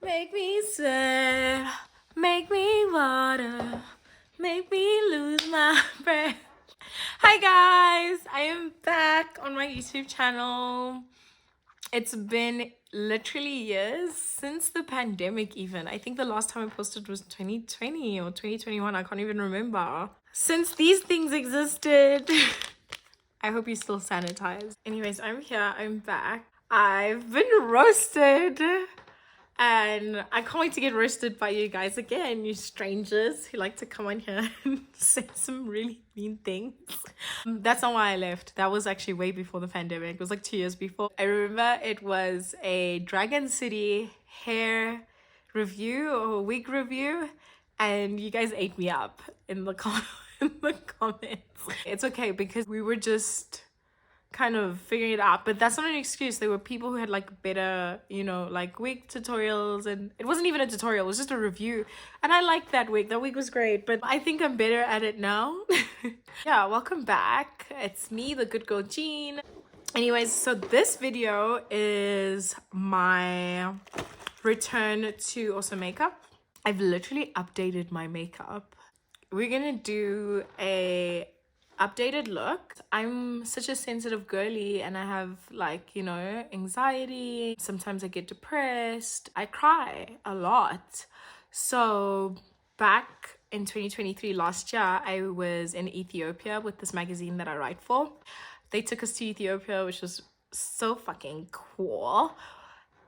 Make me sweat, make me water, make me lose my breath. Hi guys, I am back on my YouTube channel. It's been literally years since the pandemic even. I think the last time I posted was 2020 or 2021. I can't even remember. Since these things existed. I hope you still sanitize. Anyways, I'm here. I'm back. I've been roasted. And I can't wait to get roasted by you guys again, you strangers who like to come on here and say some really mean things. That's not why I left. That was actually way before the pandemic. It was like 2 years before. I remember it was a Dragon City hair review or wig review, and you guys ate me up in the in the comments. It's okay because we were just kind of figuring it out, but that's not an excuse. There were people who had like better, you know, like wig tutorials, and it wasn't even a tutorial, it was just a review, and I liked that wig. That wig was great, but I think I'm better at it now. Yeah, welcome back. It's me, the good girl Jean. Anyways, so this video is my return to also makeup. I've literally updated my makeup. We're gonna do a updated look. I'm such a sensitive girly and I have like, you know, anxiety. Sometimes I get depressed. I cry a lot. So back in 2023, last year, I was in Ethiopia with this magazine that I write for. They took us to Ethiopia, which was so fucking cool.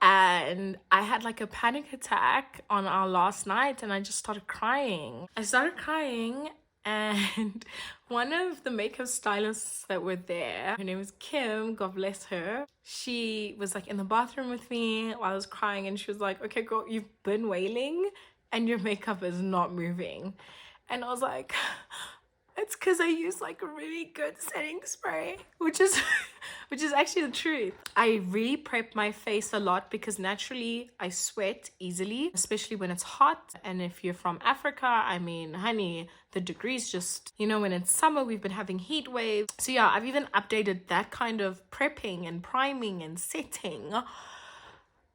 And I had like a panic attack on our last night and I just started crying. And one of the makeup stylists that were there, her name was Kim, God bless her. She was like in the bathroom with me while I was crying and she was like, okay girl, you've been wailing and your makeup is not moving. And I was like, it's because I use like a really good setting spray, which is actually the truth. I really prep my face a lot because naturally I sweat easily, especially when it's hot. And if you're from Africa, I mean, honey, the degrees just, you know, when it's summer, we've been having heat waves. So yeah, I've even updated that kind of prepping and priming and setting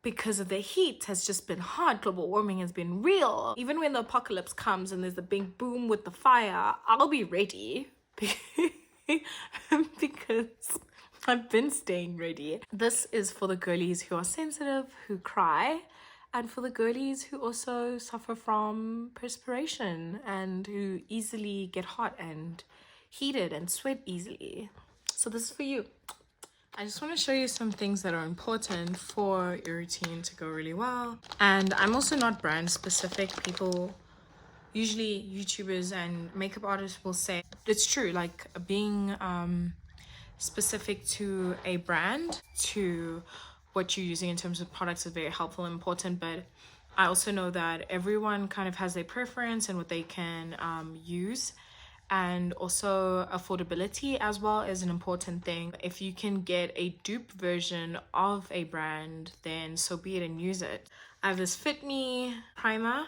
because of the heat has just been hard. Global warming has been real. Even when the apocalypse comes and there's a big boom with the fire, I'll be ready because I've been staying ready. This is for the girlies who are sensitive, who cry, and for the girlies who also suffer from perspiration and who easily get hot and heated and sweat easily. So this is for you. I just want to show you some things that are important for your routine to go really well. And I'm also not brand specific. People, usually YouTubers and makeup artists will say, it's true, like being specific to a brand, to what you're using in terms of products is very helpful and important. But I also know that everyone kind of has their preference and what they can use. And also affordability as well is an important thing. If you can get a dupe version of a brand, then so be it and use it. I have this Fit Me primer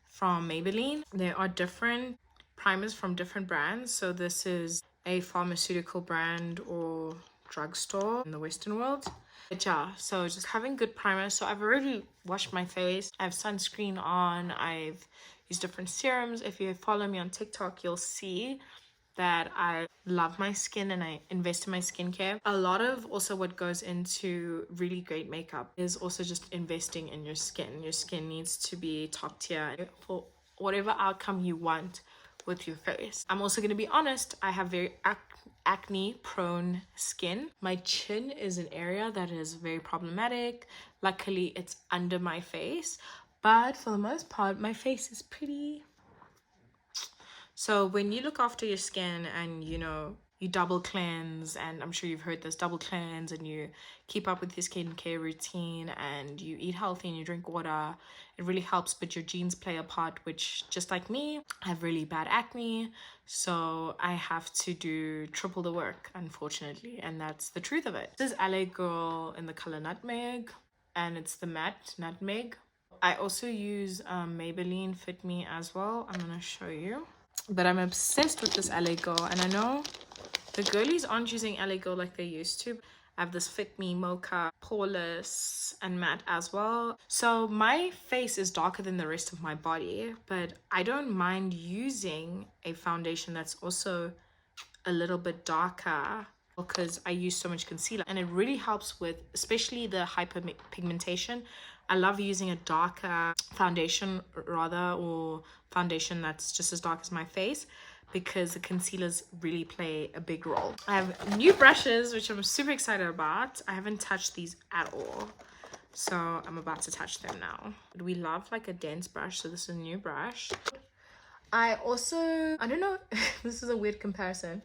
from Maybelline. There are different primers from different brands. So this is a pharmaceutical brand or drugstore in the Western world. But yeah, so just having good primer. So I've already washed my face. I have sunscreen on. I've used different serums. If you follow me on TikTok, you'll see that I love my skin and I invest in my skincare. A lot of also what goes into really great makeup is also just investing in your skin. Your skin needs to be top tier for whatever outcome you want with your face. I'm also going to be honest, I have very acne prone skin. My chin is an area that is very problematic. Luckily it's under my face, but for the most part my face is pretty. So when you look after your skin and you know you double cleanse, and I'm sure you've heard this, double cleanse, and you keep up with your skincare routine and you eat healthy and you drink water, it really helps. But your genes play a part, which just like me, I have really bad acne, so I have to do triple the work, unfortunately, and that's the truth of it. This is LA Girl in the color Nutmeg, and it's the matte Nutmeg. I also use Maybelline Fit Me as well. I'm gonna show you, but I'm obsessed with this LA Girl, and I know the girlies aren't using LA Girl like they used to. I have this Fit Me Mocha Poreless and Matte as well. So my face is darker than the rest of my body, but I don't mind using a foundation that's also a little bit darker because I use so much concealer, and it really helps with especially the hyperpigmentation. I love using a darker foundation rather, or foundation that's just as dark as my face, because the concealers really play a big role. I have new brushes, which I'm super excited about. I haven't touched these at all, so I'm about to touch them now. We love like a dense brush, so this is a new brush. I don't know, this is a weird comparison,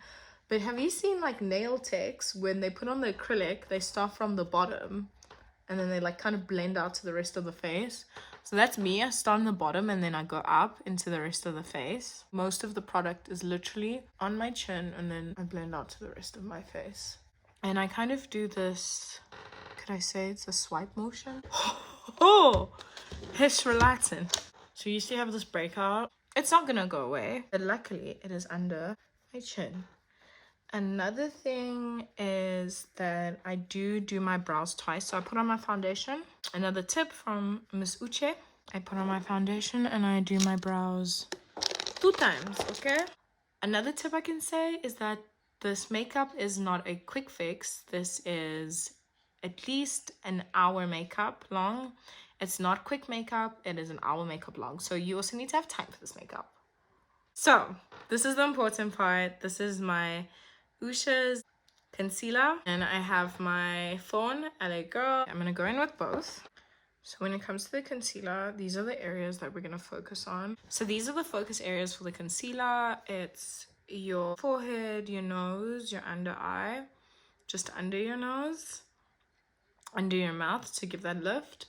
but have you seen like nail techs when they put on the acrylic, they start from the bottom and then they like kind of blend out to the rest of the face? So that's me. I start on the bottom and then I go up into the rest of the face. Most of the product is literally on my chin and then I blend out to the rest of my face. And I kind of do this, could I say it's a swipe motion? Oh, it's relaxing. So you used to have this breakout. It's not gonna go away, but luckily it is under my chin. Another thing is that I do my brows twice. So I put on my foundation. Another tip from Miss Uche. I put on my foundation and I do my brows 2 times, okay? Another tip I can say is that this makeup is not a quick fix. This is at least an hour makeup long. It's not quick makeup, it is an hour makeup long. So you also need to have time for this makeup. So this is the important part. This is my Ushas Concealer, and I have my Fawn LA Girl. I'm gonna go in with both. So when it comes to the concealer, these are the areas that we're gonna focus on. So these are the focus areas for the concealer. It's your forehead, your nose, your under eye, just under your nose, under your mouth to give that lift,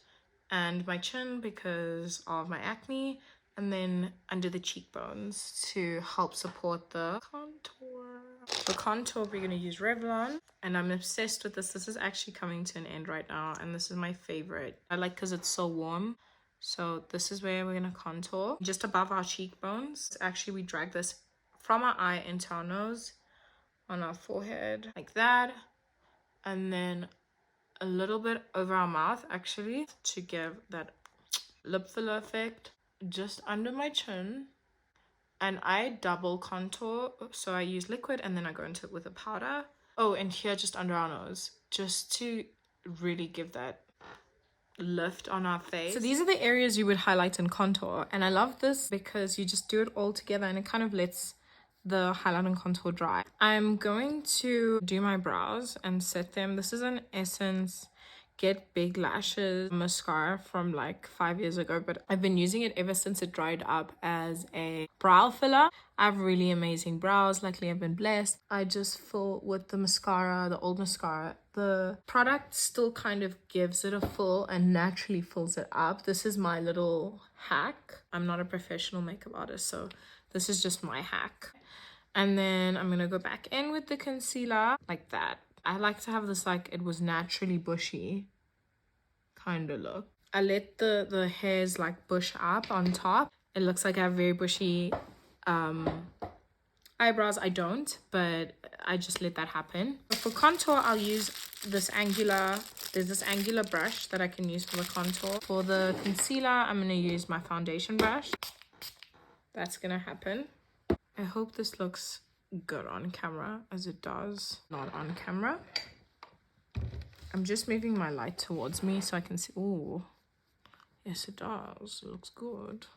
and my chin because of my acne, and then under the cheekbones to help support the contour. For contour, we're going to use Revlon, and I'm obsessed with this. This is actually coming to an end right now, and this is my favorite. I like because it's so warm. So this is where we're going to contour, just above our cheekbones. Actually, we drag this from our eye into our nose, on our forehead, like that, and then a little bit over our mouth actually to give that lip filler effect, just under my chin. And I double contour, so I use liquid and then I go into it with a powder. Oh, and here just under our nose, just to really give that lift on our face. So these are the areas you would highlight and contour, and I love this because you just do it all together and it kind of lets the highlight and contour dry. I'm going to do my brows and set them. This is an Essence Get Big Lashes mascara from like 5 years ago, but I've been using it ever since it dried up as a brow filler. I have really amazing brows. Luckily, I've been blessed. I just fill with the mascara, the old mascara. The product still kind of gives it a fill and naturally fills it up. This is my little hack. I'm not a professional makeup artist, so this is just my hack. And then I'm gonna go back in with the concealer like that. I like to have this like it was naturally bushy kind of look. I let the hairs like bush up on top. It looks like I have very bushy eyebrows. I don't, but I just let that happen. For contour, I'll use this angular, there's this angular brush that I can use for the contour. For the concealer, I'm gonna use my foundation brush. That's gonna happen. I hope this looks good on camera, as it does not on camera. I'm just moving my light towards me so I can see. Oh, yes, it does. It looks good.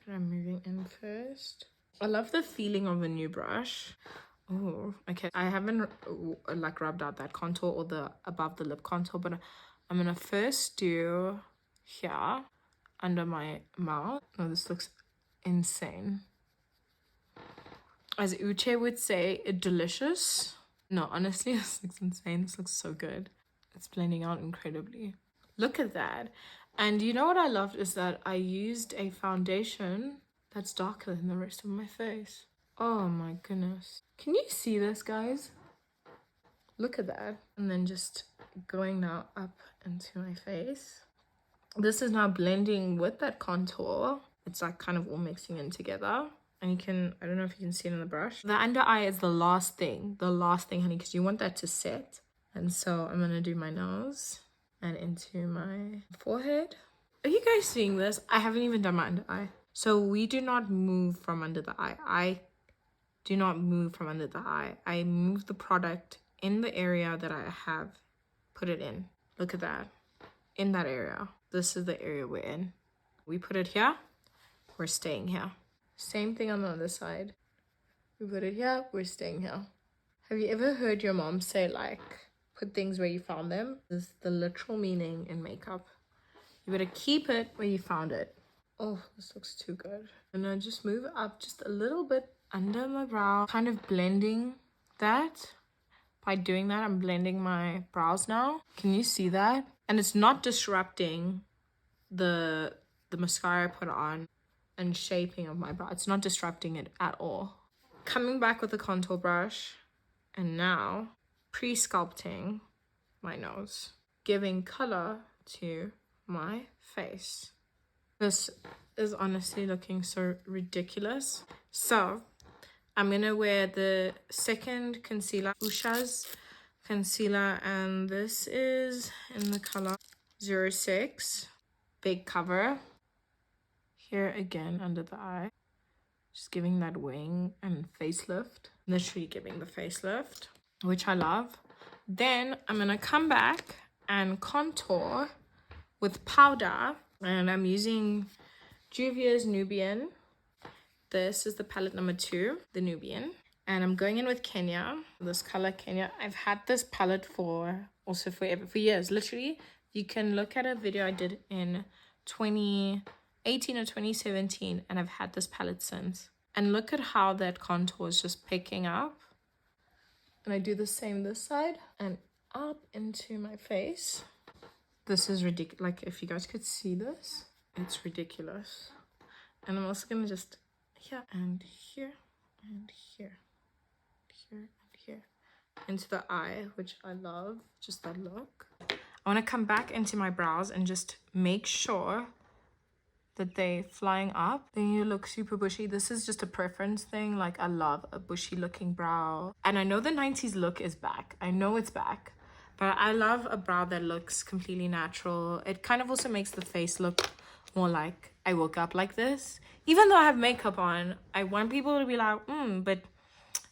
Then I'm moving in first. I love the feeling of a new brush. Oh, okay. I haven't like rubbed out that contour or the above the lip contour, but I'm gonna first do here under my mouth. Oh, this looks insane. As Uche would say, delicious. No, honestly, this looks insane. This looks so good. It's blending out incredibly. Look at that. And you know what I loved is that I used a foundation that's darker than the rest of my face. Oh my goodness. Can you see this, guys? Look at that. And then just going now up into my face. This is now blending with that contour. It's like kind of all mixing in together. And you can, I don't know if you can see it in the brush. The under eye is the last thing, honey, because you want that to set. And so I'm gonna do my nose and into my forehead. Are you guys seeing this? I haven't even done my under eye. So we do not move from under the eye. I do not move from under the eye. I move the product in the area that I have put it in. Look at that. In that area. This is the area we're in. We put it here. We're staying here. Same thing on the other side. We put it here. We're staying here. Have you ever heard your mom say, like, put things where you found them? This is the literal meaning in makeup. You better keep it where you found it. Oh, this looks too good. And I just move it up just a little bit under my brow, kind of blending that. By doing that, I'm blending my brows now. Can you see that? And it's not disrupting the mascara I put on and shaping of my brow. It's not disrupting it at all. Coming back with the contour brush and now pre-sculpting my nose, giving color to my face. This is honestly looking so ridiculous. So I'm gonna wear the second concealer, Ushas Concealer, and this is in the color 06. Big cover. Here again under the eye. Just giving that wing and facelift. Literally giving the facelift, which I love. Then I'm gonna come back and contour with powder. And I'm using Juvia's Nubian. This is the palette number 2, the Nubian. And I'm going in with Kenya, this color Kenya. I've had this palette for years. Literally, you can look at a video I did in 2018 or 2017, and I've had this palette since. And look at how that contour is just picking up. And I do the same this side and up into my face. This is ridiculous. Like, if you guys could see this, it's ridiculous. And I'm also gonna just here and here and here, here and here, into the eye, which I love, just that look. I want to come back into my brows and just make sure that they flying up. Then you look super bushy. This is just a preference thing. Like, I love a bushy looking brow. And I know the 90s look is back. I know it's back. But I love a brow that looks completely natural. It kind of also makes the face look more like I woke up like this. Even though I have makeup on, I want people to be like, but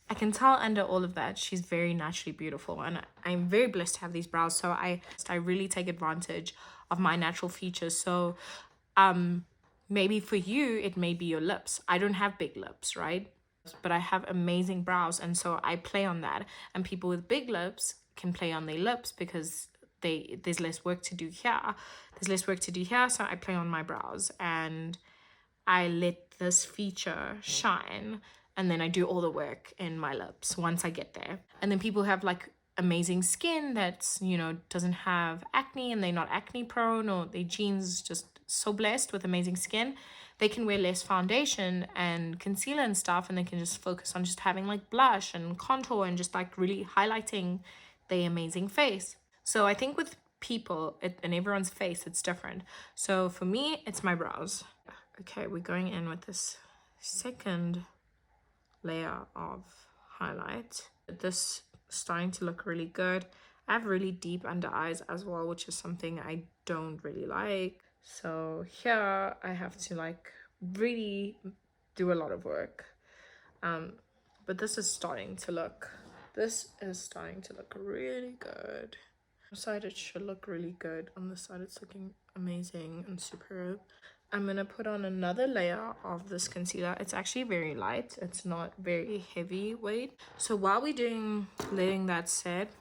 I can tell under all of that, she's very naturally beautiful. And I'm very blessed to have these brows. So I really take advantage of my natural features. So maybe for you, it may be your lips. I don't have big lips, right? But I have amazing brows. And so I play on that. And people with big lips can play on their lips because there's less work to do here. So I play on my brows and I let this feature shine, and then I do all the work in my lips once I get there. And then people have like amazing skin that's, you know, doesn't have acne and they're not acne prone, or their genes just so blessed with amazing skin, they can wear less foundation and concealer and stuff, and they can just focus on just having like blush and contour and just like really highlighting their amazing face. So I think with people and everyone's face, it's different. So for me, it's my brows. Okay, we're going in with this second layer of highlight. This is starting to look really good. I have really deep under eyes as well, which is something I don't really like. So here I have to like really do a lot of work. But this is starting to look really good. On the side it should look really good. On the side it's looking amazing and superb. I'm gonna put on another layer of this concealer. It's actually very light. It's not very heavy weight. So while we're letting that set,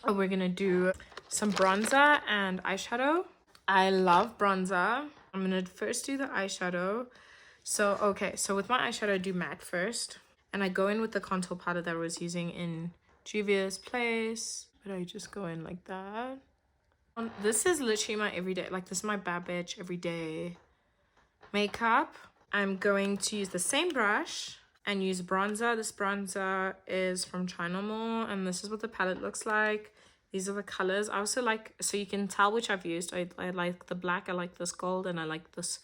we're gonna do some bronzer and eyeshadow. I love bronzer. I'm gonna first do the eyeshadow. So with my eyeshadow, I do matte first. And I go in with the contour powder that I was using in Juvia's place. But I just go in like that. This is literally my everyday, like this is my bad bitch everyday makeup. I'm going to use the same brush and use bronzer. This bronzer is from China Mall, and this is what the palette looks like. These are the colors. I also like, so you can tell which I've used. I like the black, I like this gold, and I like this.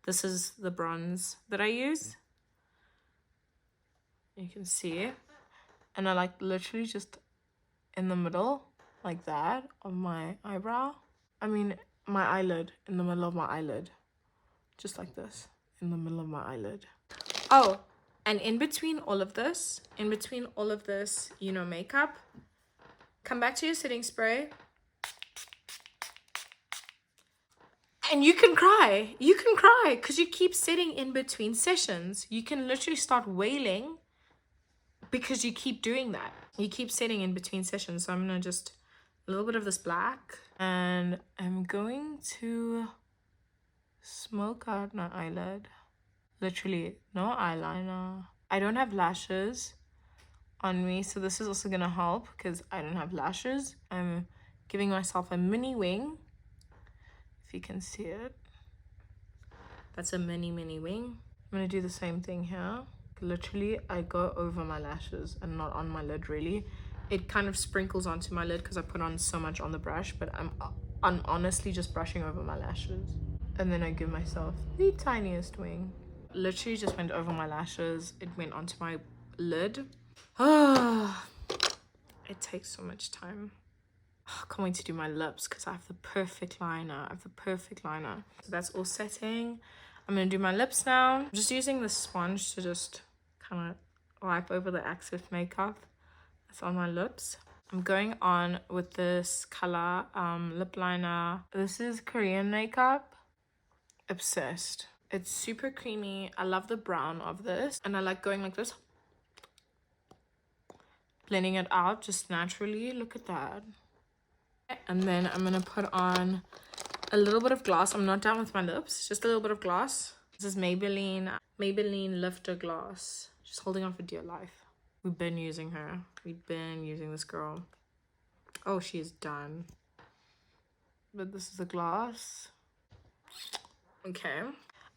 This is the bronze that I use. You can see it. And I like literally just in the middle. like that of my eyebrow. I mean, my eyelid, in the middle of my eyelid. Just like this, in the middle of my eyelid. Oh, and in between all of this, you know, makeup, come back to your setting spray. And you can cry because you keep sitting in between sessions. You can literally start wailing because you keep doing that. You keep sitting in between sessions. So I'm gonna just a little bit of this black, and I'm going to smoke out my eyelid. Literally no eyeliner. I don't have lashes on me, so this is also gonna help because I don't have lashes. I'm giving myself a mini wing, if you can see it. That's a mini wing. I'm gonna do the same thing here. Literally, I go over my lashes and not on my lid really. It kind of sprinkles onto my lid because I put on so much on the brush, but I'm honestly just brushing over my lashes. And then I give myself the tiniest wing. Literally just went over my lashes. It went onto my lid. Ah, it takes so much time. I can't wait to do my lips because I have the perfect liner. So that's all setting. I'm gonna do my lips now. I'm just using this sponge to just kind of wipe over the excess makeup that's on my lips. I'm going on with this color lip liner. This is Korean makeup. Obsessed. It's super creamy. I love the brown of this, and I like going like this, blending it out just naturally. Look at that. And then I'm gonna put on a little bit of gloss. I'm not done with my lips, just a little bit of gloss. This is Maybelline Lifter Gloss. Just holding on for dear life. We've been using her. We've been using this girl. Oh, she is done. But this is the gloss. Okay.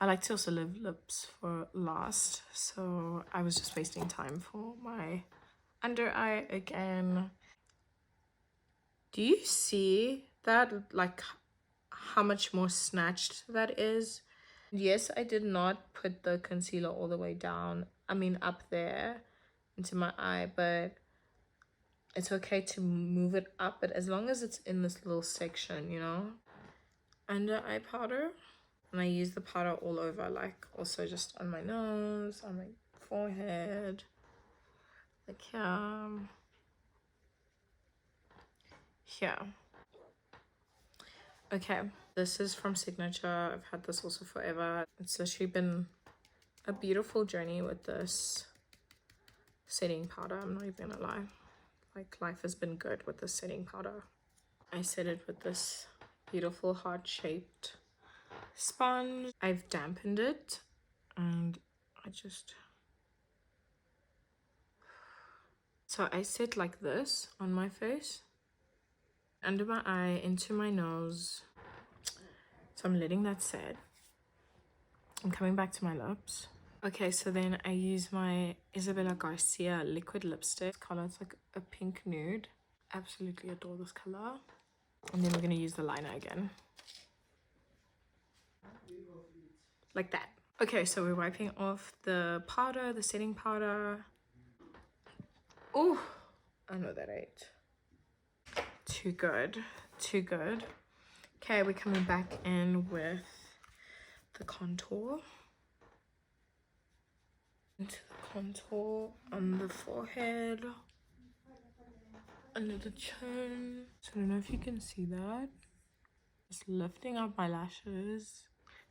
I like to also leave lips for last, so I was just wasting time for my under eye again. Do you see that, like how much more snatched that is? Yes, I did not put the concealer all the way down, I mean up there into my eye, but it's okay to move it up, but as long as it's in this little section, you know, under eye powder. And I use the powder all over, like also just on my nose, on my forehead, like here. Okay, this is from Signature. I've had this also forever. It's literally been a beautiful journey with this setting powder. I'm not even gonna lie. Like, life has been good with this setting powder. I set it with this beautiful heart-shaped sponge. I've dampened it, and so I sit like this on my face, under my eye, into my nose. So I'm letting that set. I'm coming back to my lips. Okay, so then I use my Isabella Garcia liquid lipstick. This color, it's like a pink nude. Absolutely adore this color. And then we're gonna use the liner again. Like that. Okay, so we're wiping off the powder, the setting powder. Oh, I know that ate. Too good, too good. Okay, we're coming back in with the contour. Into the contour on the forehead, under the chin. So I don't know if you can see that. Just lifting up my lashes.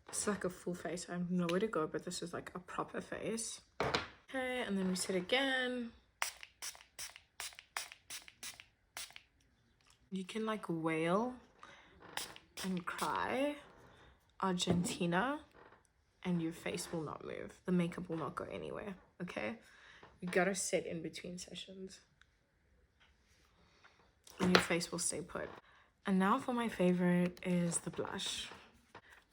This is like a full face. I have nowhere to go, but this is like a proper face. Okay, and then we sit again. You can like wail and cry Argentina, and your face will not move. The makeup will not go anywhere, okay? You gotta sit in between sessions, and your face will stay put. And now for my favorite is the blush.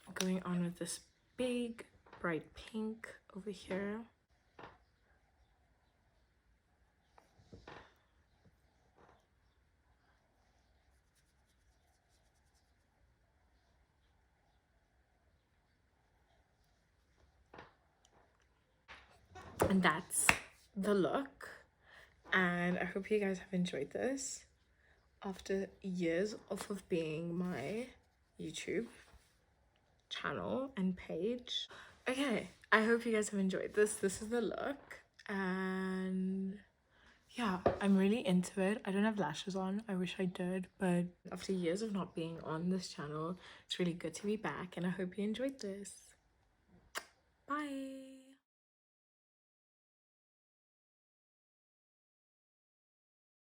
I'm going on with this big bright pink over here. And that's the look, and I hope you guys have enjoyed this. after years off of being my YouTube channel and page. Okay, I hope you guys have enjoyed this. This is the look, and yeah, I'm really into it. I don't have lashes on. I wish I did, but after years of not being on this channel, it's really good to be back, and I hope you enjoyed this. Bye.